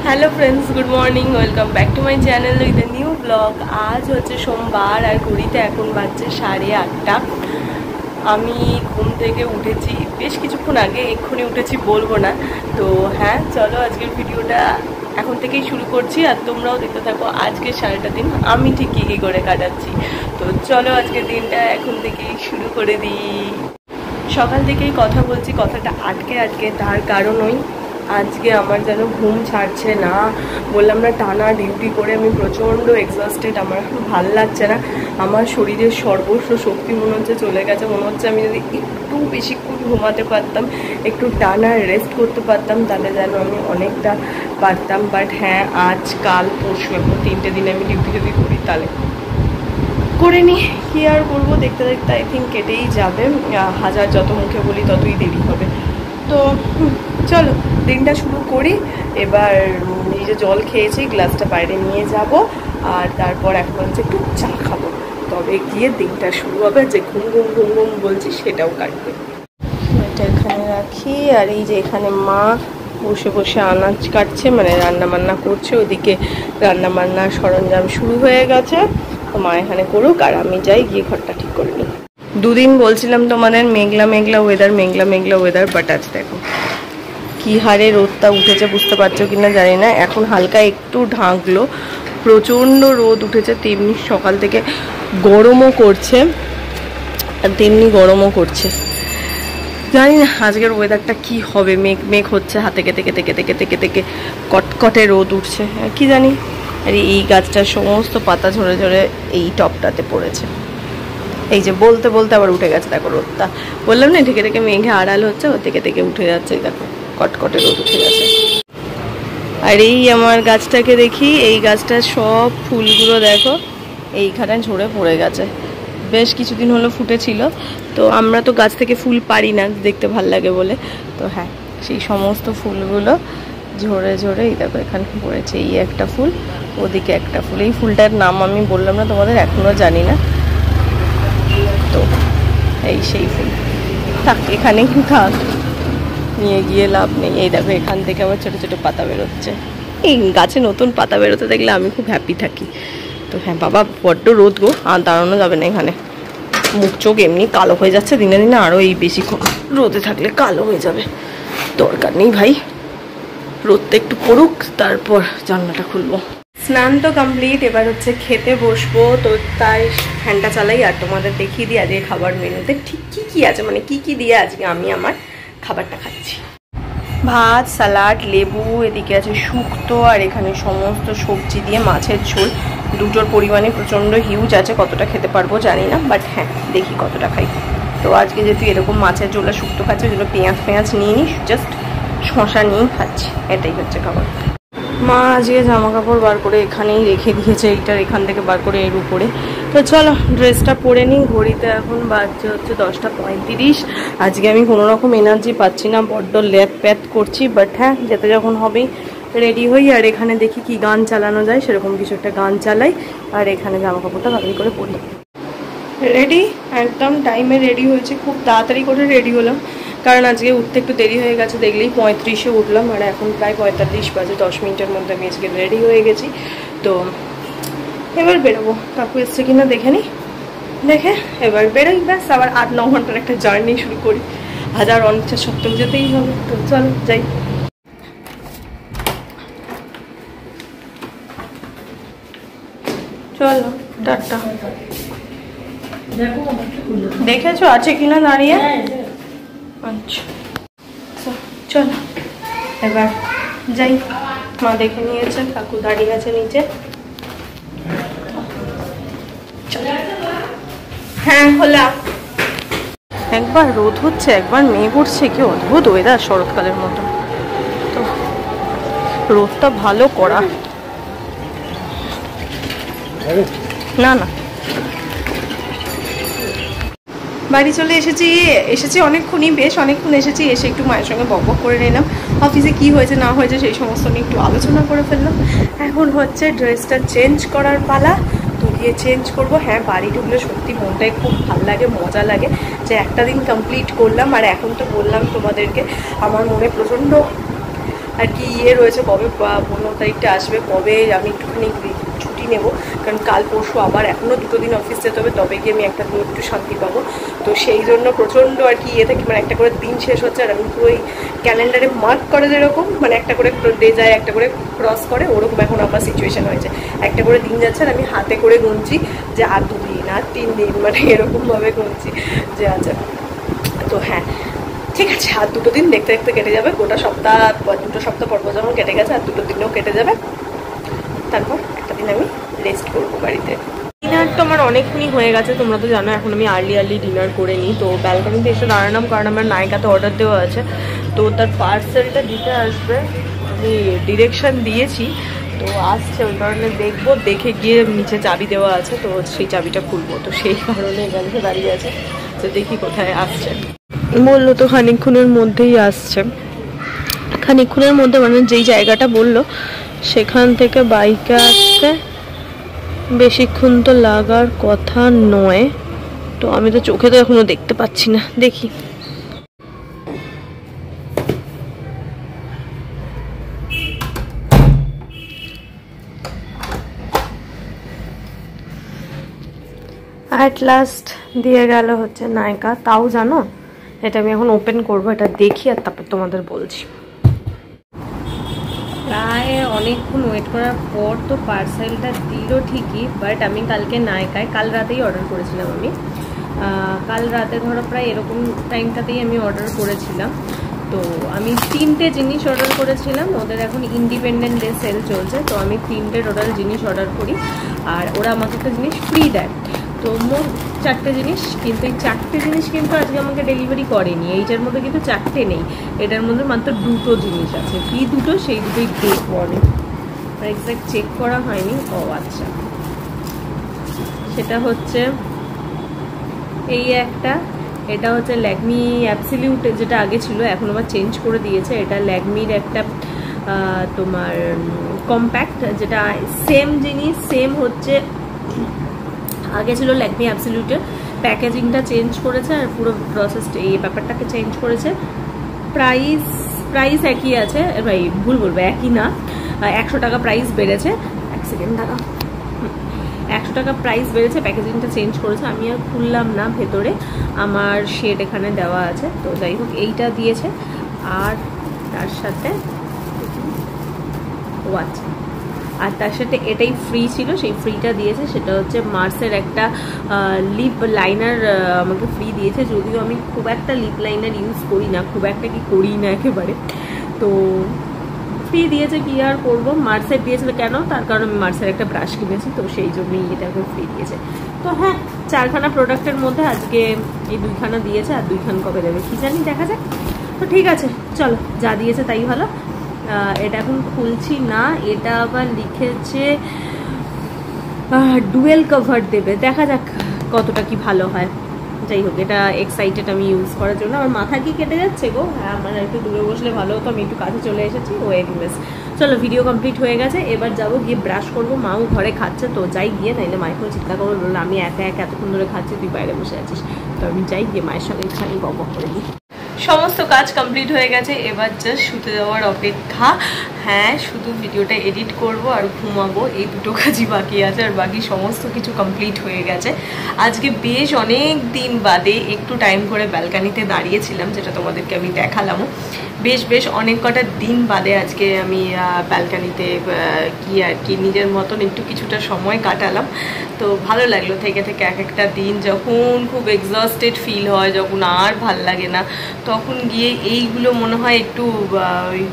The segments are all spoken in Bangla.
Hello friends, good morning, welcome back to my channel with a new blog. आज হচ্ছে সোমবার আর ঘড়িতে এখন বাজছে 8:30। আমি ঘুম থেকে উঠেছি বেশ কিছুক্ষণ আগে, এক্ষুনি উঠেছি বলবো না। তো হ্যাঁ, চলো আজকের ভিডিওটা এখন থেকেই শুরু করছি আর তোমরাও দেখতে থাকো আজকের সারাটা দিন আমি ঠিক কী করে কাটাচ্ছি। তো চলো আজকের দিনটা এখন থেকেই শুরু করে দিই। সকাল থেকেই কথা বলছি, কথাটা আটকে তার কারণ ওই আজকে আমার যেন ঘুম ছাড়ছে না। বললাম না, টানা ডিউটি করে আমি প্রচণ্ড এক্সস্টেড, আমার ভাল লাগছে না। আমার শরীরের সর্বস্ব শক্তি মনে হচ্ছে চলে গেছে। মনে হচ্ছে আমি যদি একটু বেশিক্ষণ ঘুমাতে পারতাম, একটু টানা রেস্ট করতে পারতাম, তাহলে যেন আমি অনেকটা পারতাম। বাট হ্যাঁ, আজ কাল পরশু এখন 3টে দিন আমি ডিউটি করি, তাহলে করে নি কী আর করবো। দেখতে দেখতে আই থিঙ্ক কেটেই যাবে। হাজার যত মুখে বলি ততই দেরি হবে। তো চলো দিনটা শুরু করি। এবার এই যে জল খেয়েছি, গ্লাসটা বাইরে নিয়ে যাব আর তারপর এখন হচ্ছে একটু চা খাবো, তবে গিয়ে দিনটা শুরু হবে। যে ঘুম ঘুম ঘুম ঘুম বলছি সেটাও কাটবে। এটা এখানে রাখি আর এই যে এখানে মা বসে বসে আনাজ কাটছে, মানে রান্না বান্না করছে। ওদিকে রান্না বান্নার সরঞ্জাম শুরু হয়ে গেছে। তো মা এখানে করুক আর আমি যাই গিয়ে ঘরটা ঠিক করে নিই। দুদিন বলছিলাম তোমাদের মেঘলা মেঘলা ওয়েদার, বাট আজ দেখো কি হারে রোদটা উঠেছে, বুঝতে পারছো কিনা জানি না। এখন হালকা একটু ঢাকলো, প্রচণ্ড রোদ উঠেছে। তেমনি সকাল থেকে গরমও করছে আর তেমনি গরমও করছে। জানি না আজকের ওয়েদারটা কি হবে। মেঘ হচ্ছে, হাতে কেটে কেটে কেটে কেটে কেটে কটকটে রোদ উঠছে কি জানি। আর এই গাছটার সমস্ত পাতা ঝরে ঝরে এই টপটাতে পড়েছে। এই যে বলতে বলতে আবার উঠে গেছে, দেখো রোদটা। বললাম না ঢেকে ঢেকে মেঘে আড়াল হচ্ছে, ও থেকে থেকে উঠে যাচ্ছে। দেখো কটকটে রোদ উঠে গেছে। আর এই আমার গাছটাকে দেখি, এই গাছটার সব ফুলগুলো দেখো এইখানে ঝরে পড়ে গেছে। বেশ কিছুদিন হলো ফুটেছিল। তো আমরা তো গাছ থেকে ফুল পারি না, দেখতে ভাল লাগে বলে। তো হ্যাঁ, সেই সমস্ত ফুলগুলো ঝরে ঝরে এই দেখো এখানে পড়েছে। এই একটা ফুল, ওদিকে একটা ফুল। এই ফুলটার নাম আমি বললাম না তোমাদের, এখনও জানি না। তো এই সেই ফুল, থাক এখানেই থাক, নিয়ে গিয়ে লাভ নেই। এই দেখো এখান থেকে আবার ছোটো ছোটো পাতা বেরোচ্ছে। এই গাছে নতুন পাতা বেরোতে দেখলে আমি খুব হ্যাপি থাকি। তো হ্যাঁ বাবা, বড্ড রোদ গো, আর দাঁড়ানো যাবে না এখানে। মুখ চোখ এমনি কালো হয়ে যাচ্ছে দিনে দিনে, আরও এই বেশি রোদে থাকলে কালো হয়ে যাবে। দরকার নেই ভাই, রোদটা একটু পড়ুক তারপর জানলাটা খুলবো। স্নান তো কমপ্লিট, এবার হচ্ছে খেতে বসবো। তো তাই ফ্যানটা চালাই আর তোমাদের দেখিয়ে দিই আজকে খাবার মেনুতে ঠিক কী আছে, মানে কি দিয়ে আজকে আমি আমার খাবারটা খাচ্ছি। ভাত, স্যালাড, লেবু, এদিকে আছে শুক্তো আর এখানে সমস্ত সবজি দিয়ে মাছের ঝোল। দুটোর পরিমাণে প্রচণ্ড হিউজ আছে, কতটা খেতে পারবো জানি না, বাট হ্যাঁ দেখি কতটা খাই। তো আজকে যেহেতু এরকম মাছের ঝোল আর শুক্তো খাচ্ছি, ওই জন্য পেঁয়াজ নিয়ে নিই, জাস্ট শশা নিয়েই খাচ্ছি। এটাই হচ্ছে খাবার। মা আজকে জামা কাপড় বার করে এখানেই রেখে দিয়েছে, এইটার এখান থেকে বার করে এর উপরে। তো চলো ড্রেসটা পরে নিই। ঘড়িতে এখন বাজছে হচ্ছে 10:35। আজকে আমি কোনো রকম এনার্জি পাচ্ছি না, বড্ড ল্যাপ প্যাত করছি। বাট হ্যাঁ, যেতে যখন হবেই রেডি হই। আর এখানে দেখি কি গান চালানো যায়, সেরকম কিছু একটা গান চালাই আর এখানে জামা কাপড়টা তাড়াতাড়ি করে পরি। রেডি, একদম টাইমে রেডি হয়েছে, খুব তাড়াতাড়ি করে রেডি হলাম, কারণ আজকে উঠতে একটু দেরি হয়ে গেছে। দেখলেই 35-এ উঠলাম আর এখন প্রায় 45 বাজে। 10 মিনিটের মধ্যে আমি আজকে রেডি হয়ে গেছি। তো এবার বেরোবো, কাকু এসছে কিনা দেখে নিই, দেখে এবার বেরোই। ব্যাস, আবার 8-9 ঘন্টার একটা জার্নি শুরু করি। হাজার অনিচ্ছা সত্ত্বেও যেতেই হবে। তো চলো যাই। চলো টাটা। দেখেছো আছে কিনা দাঁড়িয়ে? আচ্ছা চলো এবার যাই। মা দেখে নিয়েছে, কাকু দাঁড়িয়ে আছে নিচে। হ্যাঁ হলাম। একবার রোদ হচ্ছে, একবার মেঘ উঠছে, কি অদ্ভুত ওয়েদার, শরৎকালের মতো। তো রোদটা ভালো করা না না। বাড়ি চলে এসেছি অনেকক্ষণই, বেশ অনেকক্ষণ এসেছি। এসে একটু মায়ের সঙ্গে বকবক করে নিলাম, অফিসে কি হয়েছে না হয়েছে সেই সমস্ত নিয়ে একটু আলোচনা করে ফেললাম। এখন হচ্ছে ড্রেসটা চেঞ্জ করার পালা। তো গিয়ে চেঞ্জ করব। হ্যাঁ, বাড়ি ঢুকলে সত্যি মনটাই খুব ভালো লাগে, মজা লাগে যে একটা দিন কমপ্লিট করলাম। আর এখন তো বললাম তোমাদেরকে, আমার মনে প্রচণ্ড আর কি রয়েছে, কবে 15 তারিখটা আসবে, কবে আমি একটুখানি ছুটি নেব, কারণ কাল পরশু আবার এখনও 2 দিন অফিস যেতে হবে, তবে গিয়ে আমি একটা দিন একটু শান্তি পাবো। তো সেই জন্য প্রচণ্ড আর কি থাকি, মানে একটা করে দিন শেষ হচ্ছে আর আমি পুরো ওই ক্যালেন্ডারে মার্ক করে যেরকম, মানে একটা করে ডে যায়, একটা করে ক্রস করে, ওরকম এখন আমার সিচুয়েশান হয়েছে। একটা করে দিন যাচ্ছে আর আমি হাতে করে গুনছি যে আর 2 দিন আর 3 দিন, মানে এরকমভাবে গুনছি যে আচ্ছা। তো হ্যাঁ ঠিক আছে, আর 2 দিন দেখতে দেখতে কেটে যাবে, গোটা সপ্তাহ 2 সপ্তাহ পর্ব যেমন কেটে গেছে আর 2 দিনও কেটে যাবে, তারপর একটা দিন আমি রেস্ট করবো বাড়িতে। ডিনার তো আমার অনেকক্ষণই হয়ে গেছে, তোমরা তো জানো এখন আমি আর্লি ডিনার করে নিই। তো ব্যালকনিতে এসে দাঁড়ালাম, কারণ আমার নায়িকাতে অর্ডার দেওয়া আছে, তো তার পার্সেলটা দিতে আসবে, আমি ডিরেকশন দিয়েছি, তো আসছে, ওই কারণে দেখবো, দেখে গিয়ে নিচে চাবি দেওয়া আছে, তো সেই চাবিটা খুলবো, তো সেই কারণে এখানে দাঁড়িয়ে আছে, তো দেখি কোথায় আসছে। বললো তো খানিকক্ষণের মধ্যেই আসছে, খানিকক্ষণের মধ্যে, মানে যেই জায়গাটা বললো সেখান থেকে বাইকে আসতে বেশিক্ষণ তো লাগার কথা নয়, তো আমি তো চোখে তো এখনো দেখতে পাচ্ছি না, দেখি। অ্যাট লাস্ট দিয়ে গেল হচ্ছে নায়িকা, তাও জানো এটা আমি এখন ওপেন করবো, এটা দেখি আর তারপর তোমাদের বলছি। প্রায় অনেকক্ষণ ওয়েট করার পর তো পার্সেলটা দিল ঠিকই, বাট আমি কালকে নায়িকায় কাল রাতেই অর্ডার করেছিলাম। আমি কাল রাতে ধরো প্রায় এরকম টাইমটাতেই আমি অর্ডার করেছিলাম। তো আমি 3টে জিনিস অর্ডার করেছিলাম, ওদের এখন ইন্ডিপেন্ডেন্ট ডে সেল চলছে, তো আমি 3টে টোটাল জিনিস অর্ডার করি আর ওরা আমাকে একটা জিনিস ফ্রি দেয়, তো মোট 4টে জিনিস, কিন্তু এই 4টে জিনিস কিন্তু আজকে আমাকে ডেলিভারি করেনি, এইটার মধ্যে কিন্তু 4টে নেই, এটার মধ্যে মাত্র 2টো জিনিস আছে। কি 2টো সেই দুটোই ডেট পড়ে, এক্সাক্ট চেক করা হয়নি। ও আচ্ছা, সেটা হচ্ছে এই একটা, এটা হচ্ছে ল্যাকমি অ্যাবসলিউট, যেটা আগে ছিল এখন আবার চেঞ্জ করে দিয়েছে, এটা ল্যাকমির একটা তোমার কম্প্যাক্ট, যেটা সেম জিনিস, সেম হচ্ছে, আগে ছিল ল্যাকমি অ্যাবসলিউটের, প্যাকেজিংটা চেঞ্জ করেছে আর পুরো প্রসেসটা এই ব্যাপারটাকে চেঞ্জ করেছে। প্রাইস একই আছে, ভাই ভুল বলবো, একই না, 100 টাকা প্রাইস বেড়েছে, 1 সেকেন্ড টাকা, 100 টাকা প্রাইস বেড়েছে, প্যাকেজিংটা চেঞ্জ করেছে। আমি আর খুললাম না, ভেতরে আমার শেড এখানে দেওয়া আছে, তো যাই হোক এইটা দিয়েছে, আর তার সাথে ও আচ্ছা, আর তার সাথে এটাই ফ্রি ছিল, সেই ফ্রিটা দিয়েছে, সেটা হচ্ছে মার্সের একটা লিপ লাইনার আমাকে ফ্রি দিয়েছে, যদিও আমি খুব একটা লিপ লাইনার ইউজ করি না, খুব একটা কি করি না একেবারে, তো ফ্রি দিয়েছে, কি আর করবো, মার্সের দিয়েছিল কেন, তার কারণ আমি মার্সের একটা ব্রাশ কিনেছি, তো সেই জন্যই এটা এখন ফ্রি দিয়েছে। তো হ্যাঁ, 4খানা প্রোডাক্টের মধ্যে আজকে এই 2খানা দিয়েছে, আর 2খান কবে দেবে কি জানি, দেখা যাক। তো ঠিক আছে, চলো, যা দিয়েছে তাই ভালো। এটা এখন খুলছি না, এটা আবার লিখেছে ডুয়েল কভার দেবে, দেখা যাক কতটা কি ভালো হয়। যাই হোক, এটা এক্সাইটেড আমি ইউজ করার জন্য। আমার মাথা কি কেটে যাচ্ছে গো, হ্যাঁ আমার একটু দূরে বসলে ভালো হতো, আমি একটু কাছে চলে এসেছি। ও এনিওয়েজ, চলো ভিডিও কমপ্লিট হয়ে গেছে, এবার যাবো গিয়ে ব্রাশ করবো, মাও ঘরে খাচ্ছে, তো যাই গিয়ে, নাইলে মায়ের কোনো চিন্তা করবো, বললো আমি একা একা এতক্ষণ ধরে খাচ্ছি, তুই বাইরে বসে আছিস, তো আমি যাই গিয়ে মায়ের সঙ্গে খালি বক করে দিই। সমস্ত কাজ কমপ্লিট হয়ে গেছে, এবার জাস্ট শুতে যাওয়ার অপেক্ষা। হ্যাঁ, শুধু ভিডিওটা এডিট করব আর ঘুমাবো, এই 2টো কাজই বাকি আছে, আর বাকি সমস্ত কিছু কমপ্লিট হয়ে গেছে। আজকে বেশ অনেক দিন বাদে একটু টাইম করে ব্যালকানিতে দাঁড়িয়েছিলাম, যেটা তোমাদেরকে আমি দেখালামও, বেশ অনেক কটা দিন বাদে আজকে আমি ব্যালকানিতে কি আর কি নিজের মতন একটু কিছুটা সময় কাটালাম। তো ভালো লাগলো, থেকে থেকে এক একটা দিন যখন খুব এক্সস্টেড ফিল হয়, যখন আর ভাল লাগে না, তখন গিয়ে এইগুলো মনে হয় একটু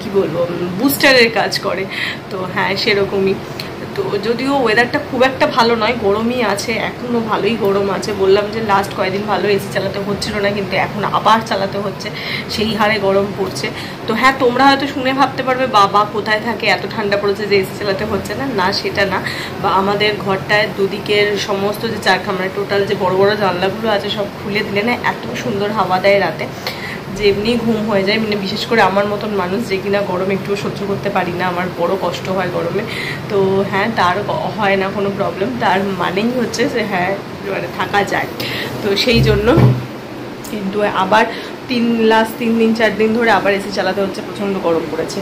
কি বলবো, বুস্টারের কাজ করে। তো হ্যাঁ, সেরকমই। তো যদিও ওয়েদারটা খুব একটা ভালো নয়, গরমই আছে, এখনও ভালোই গরম আছে। বললাম যে লাস্ট কয়েকদিন ভালো এসি চালাতে হচ্ছিল না, কিন্তু এখন আবার চালাতে হচ্ছে, সেই হারে গরম পড়ছে। তো হ্যাঁ, তোমরা হয়তো শুনে ভাবতে পারবে বাবা কোথায় থাকে, এত ঠান্ডা পড়েছে যে এসি চালাতে হচ্ছে না। না, সেটা না, বা আমাদের ঘরটায় দুদিকের সমস্ত যে চারখানা টোটাল যে বড় বড় জানলাগুলো আছে সব খুলে দিলে না, এত সুন্দর হাওয়া দেয় রাতে, যে এমনি ঘুম হয়ে যায়। মানে বিশেষ করে আমার মতন মানুষ যে কিনা গরম একটু সহ্য করতে পারি না, আমার বড় কষ্ট হয় গরমে। তো হ্যাঁ, তার হয় না কোনো প্রবলেম, তার মানেই হচ্ছে যে হ্যাঁ মানে থাকা যায়। তো সেই জন্য কিন্তু আবার লাস্ট 3 দিন 4 দিন ধরে আবার এসি চালাতে হচ্ছে, প্রচণ্ড গরম পড়েছে।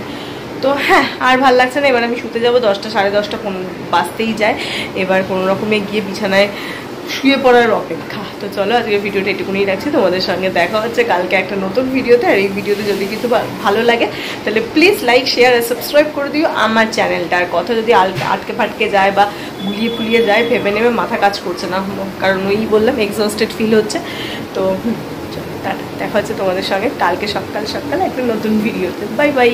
তো হ্যাঁ, আর ভাল লাগছে না। এবার আমি শুতে যাবো, 10টা 10:30 বাজতেই যায়। এবার কোনো রকমে গিয়ে বিছানায় শুয়ে পড়ার অপেক্ষা। তো চলো আজকে ভিডিওটা এটুকুনি রাখছি, তোমাদের সঙ্গে দেখা হচ্ছে কালকে একটা নতুন ভিডিওতে। আর এই ভিডিওতে যদি কিছু ভালো লাগে তাহলে প্লিজ লাইক, শেয়ার আর সাবস্ক্রাইব করে দিও আমার চ্যানেলটা। আর কথা যদি আটকে ফাটকে যায় বা গুলিয়ে ফুলিয়ে যায়, ভেবে নেবে মাথা কাজ করছে না, কারণ ওই বললাম এক্সস্টেড ফিল হচ্ছে। তো দেখা হচ্ছে তোমাদের সঙ্গে কালকে সকাল একটা নতুন ভিডিওতে। Bye bye.